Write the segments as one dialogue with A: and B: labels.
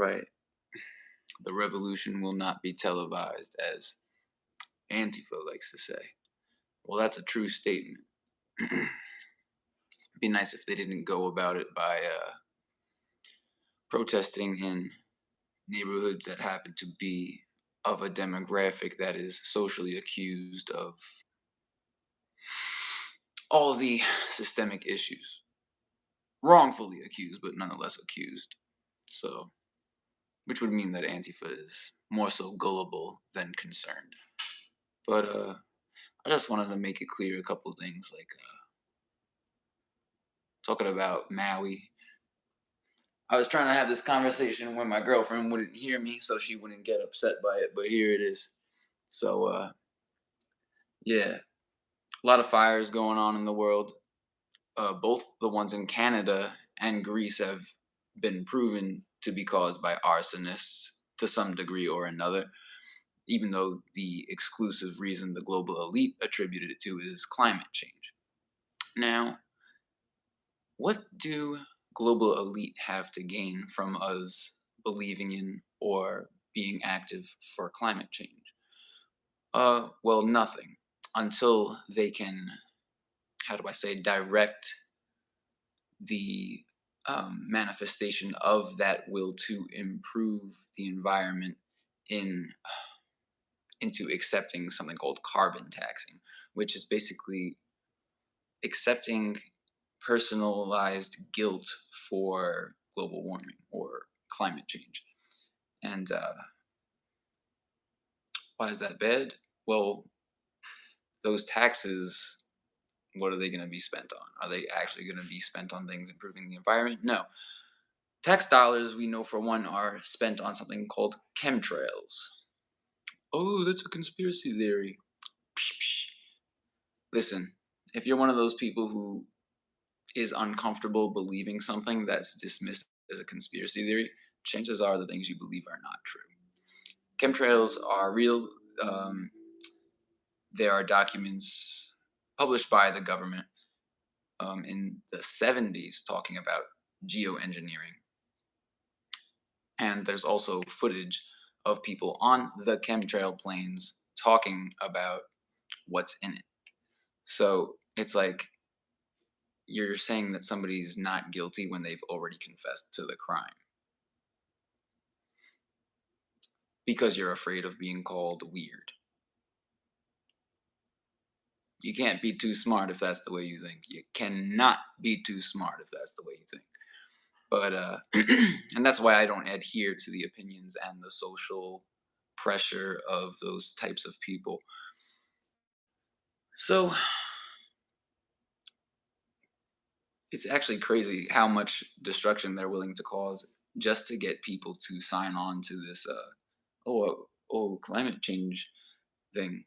A: right. The revolution will not be televised, as Antifa likes to say. Well, that's a true statement. It'd be nice if they didn't go about it by protesting in neighborhoods that happen to be of a demographic that is socially accused of all the systemic issues. Wrongfully accused, but nonetheless accused. So, which would mean that Antifa is more so gullible than concerned. But I just wanted to make it clear a couple of things, like talking about Maui. I was trying to have this conversation when my girlfriend wouldn't hear me, so she wouldn't get upset by it. But here it is. So yeah, a lot of fires going on in the world. Both the ones in Canada and Greece have been proven to be caused by arsonists to some degree or another, even though the exclusive reason the global elite attributed it to is climate change. Now, what do global elite have to gain from us believing in or being active for climate change? Well, nothing until they can, how do I say, direct the manifestation of that will to improve the environment in into accepting something called carbon taxing, which is basically accepting personalized guilt for global warming or climate change. And why is that bad? Well, those taxes, what are they going to be spent on? Are they actually going to be spent on things improving the environment? No. Tax dollars, we know for one, are spent on something called chemtrails. Oh, that's a conspiracy theory. Psh, psh. Listen, if you're one of those people who is uncomfortable believing something that's dismissed as a conspiracy theory, chances are the things you believe are not true. Chemtrails are real. Um, there are documents published by the government in the 70s talking about geoengineering. And there's also footage of people on the chemtrail planes talking about what's in it. So it's like you're saying that somebody's not guilty when they've already confessed to the crime because you're afraid of being called weird. You can't be too smart if that's the way you think. You cannot be too smart if that's the way you think. But and that's why I don't adhere to the opinions and the social pressure of those types of people. So it's actually crazy how much destruction they're willing to cause just to get people to sign on to this climate change thing.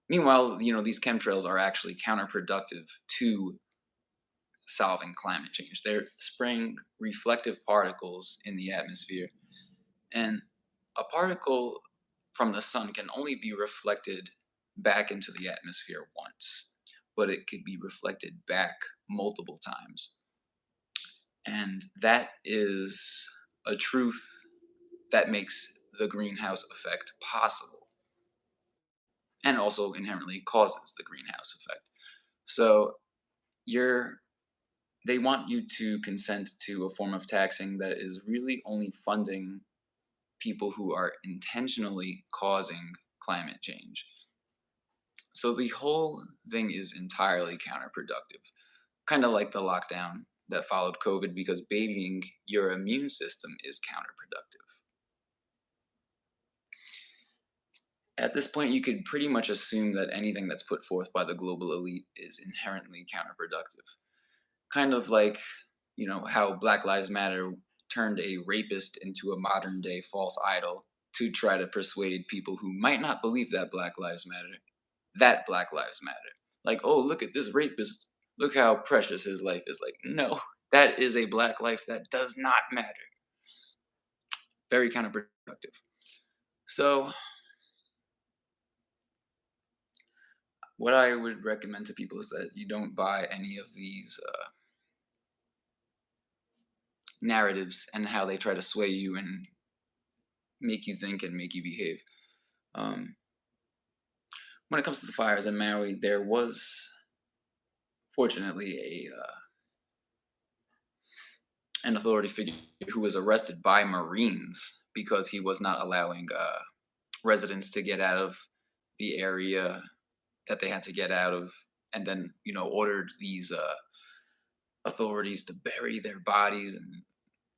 A: Meanwhile, these chemtrails are actually counterproductive to solving climate change. They're spraying reflective particles in the atmosphere, and a particle from the sun can only be reflected back into the atmosphere once, but it could be reflected back multiple times. And that is a truth that makes the greenhouse effect possible and also inherently causes the greenhouse effect. So you're they want you to consent to a form of taxing that is really only funding people who are intentionally causing climate change. So the whole thing is entirely counterproductive, kind of like the lockdown that followed COVID, because babying your immune system is counterproductive. At this point, you could pretty much assume that anything that's put forth by the global elite is inherently counterproductive. Kind of like, how Black Lives Matter turned a rapist into a modern day false idol to try to persuade people who might not believe that Black Lives Matter, that Black Lives Matter. Like, oh, look at this rapist. Look how precious his life is. Like, no, that is a black life that does not matter. Very counterproductive. So, what I would recommend to people is that you don't buy any of narratives and how they try to sway you and make you think and make you behave. Um, when it comes to the fires in Maui, there was fortunately an authority figure who was arrested by Marines because he was not allowing residents to get out of the area that they had to get out of, and then ordered these authorities to bury their bodies and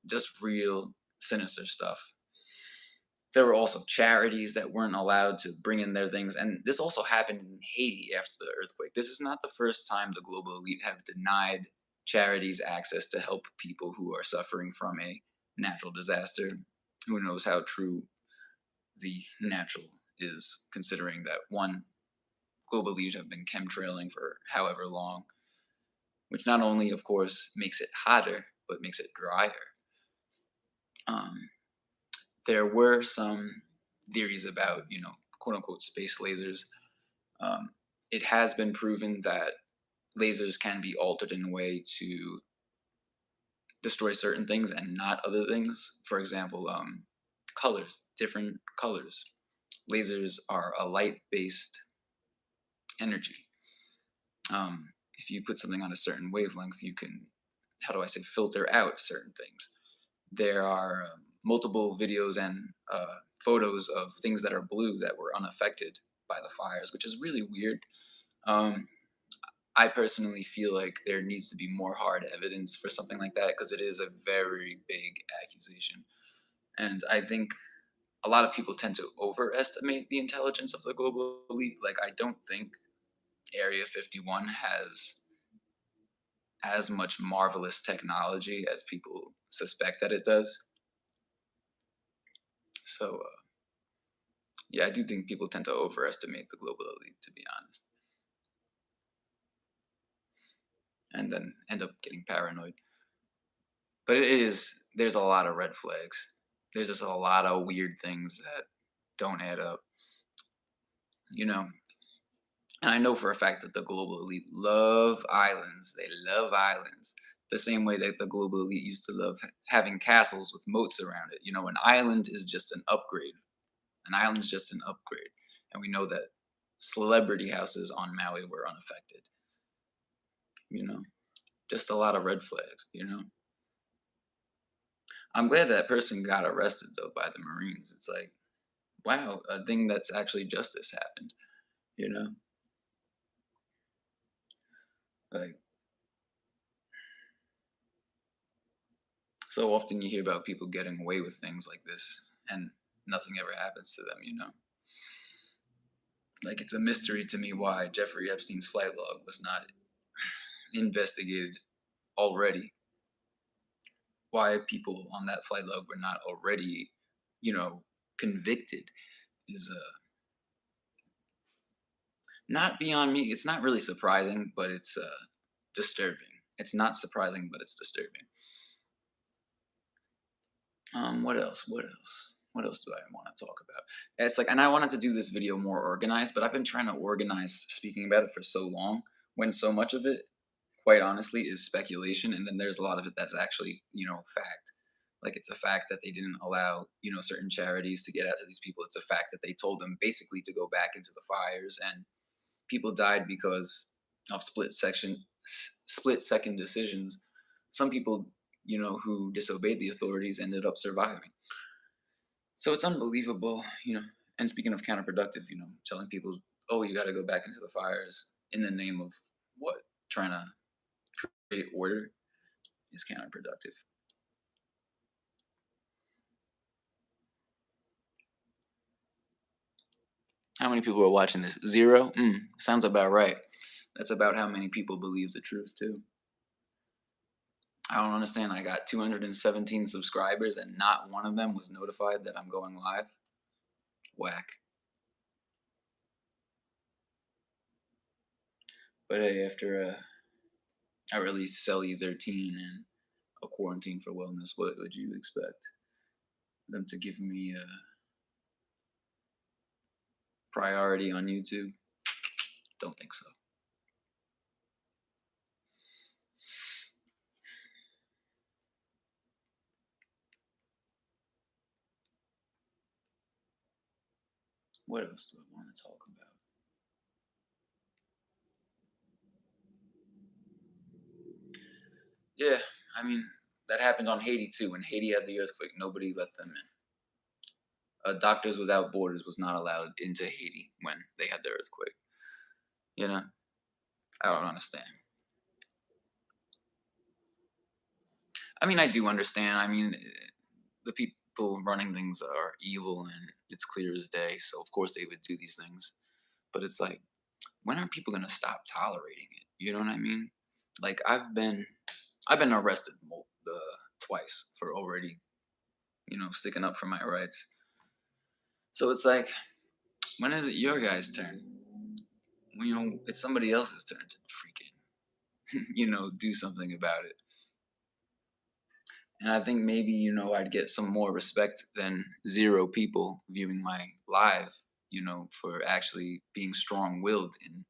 A: just real sinister stuff. There were also charities that weren't allowed to bring in their things, and this also happened in Haiti after the earthquake. This is not the first time the global elite have denied charities access to help people who are suffering from a natural disaster. Who knows how true the natural is, considering that one, global elite have been chemtrailing for however long, which not only, of course, makes it hotter, but makes it drier. Um, there were some theories about, quote unquote, space lasers. Um, it has been proven that lasers can be altered in a way to destroy certain things and not other things. For example, colors, different colors. Lasers are a light based energy. If you put something on a certain wavelength, you can, how do I say, filter out certain things. There are multiple videos and photos of things that are blue that were unaffected by the fires, which is really weird. Um, I personally feel like there needs to be more hard evidence for something like that because it is a very big accusation. And I think a lot of people tend to overestimate the intelligence of the global elite. Like, I don't think Area 51 has as much marvelous technology as people suspect that it does. So, yeah, I do think people tend to overestimate the global elite, to be honest, and then end up getting paranoid. But there's a lot of red flags. There's just a lot of weird things that don't add up, you know. And I know for a fact that the global elite love islands. They love islands. The same way that the global elite used to love having castles with moats around it. An island is just an upgrade. An island is just an upgrade. And we know that celebrity houses on Maui were unaffected. You know, just a lot of red flags. I'm glad that person got arrested, though, by the Marines. It's like, wow, a thing that's actually justice happened, you know? Like, so often you hear about people getting away with things like this and nothing ever happens to them. Like, it's a mystery to me why Jeffrey Epstein's flight log was not investigated already. Why people on that flight log were not already, convicted is not beyond me. It's not really surprising, but it's disturbing. It's not surprising, but it's disturbing. What else? What else? What else do I want to talk about? It's like, and I wanted to do this video more organized, but I've been trying to organize speaking about it for so long, when so much of it, quite honestly, is speculation, and then there's a lot of it that's actually, fact. Like, it's a fact that they didn't allow, certain charities to get out to these people. It's a fact that they told them basically to go back into the fires, and people died because of split second decisions. Some people, who disobeyed the authorities ended up surviving. So it's unbelievable. And speaking of counterproductive, telling people, oh, you got to go back into the fires in the name of what? Trying to create order is counterproductive. How many people are watching this? Zero? Sounds about right. That's about how many people believe the truth, too. I don't understand. I got 217 subscribers and not one of them was notified that I'm going live. Whack. But hey, after I released Celly 13 and a quarantine for wellness, what would you expect? Them to give me a priority on YouTube? Don't think so. What else do I want to talk about? Yeah, I mean, that happened on Haiti too. When Haiti had the earthquake, nobody let them in. Doctors Without Borders was not allowed into Haiti when they had the earthquake. You know, I don't understand. I mean, I do understand. I mean, the people running things are evil, and it's clear as day. So of course they would do these things. But it's like, when are people gonna stop tolerating it? You know what I mean? Like I've been arrested twice for already, sticking up for my rights. So it's like, when is it your guys' turn? Well, it's somebody else's turn to freaking, do something about it. And I think maybe, I'd get some more respect than zero people viewing my live, for actually being strong willed and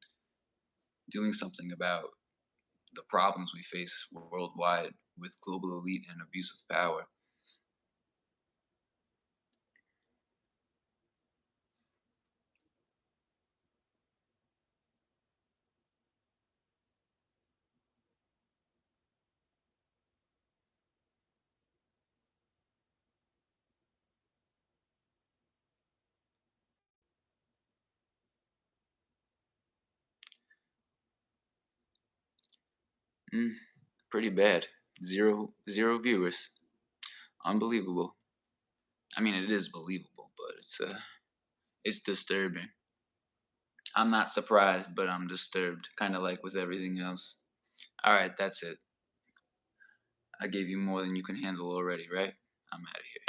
A: doing something about the problems we face worldwide with global elite and abuse of power. Mm, pretty bad. Zero viewers. Unbelievable. I mean, it is believable, but it's disturbing. I'm not surprised, but I'm disturbed, kind of like with everything else. All right, that's it. I gave you more than you can handle already, right? I'm out of here.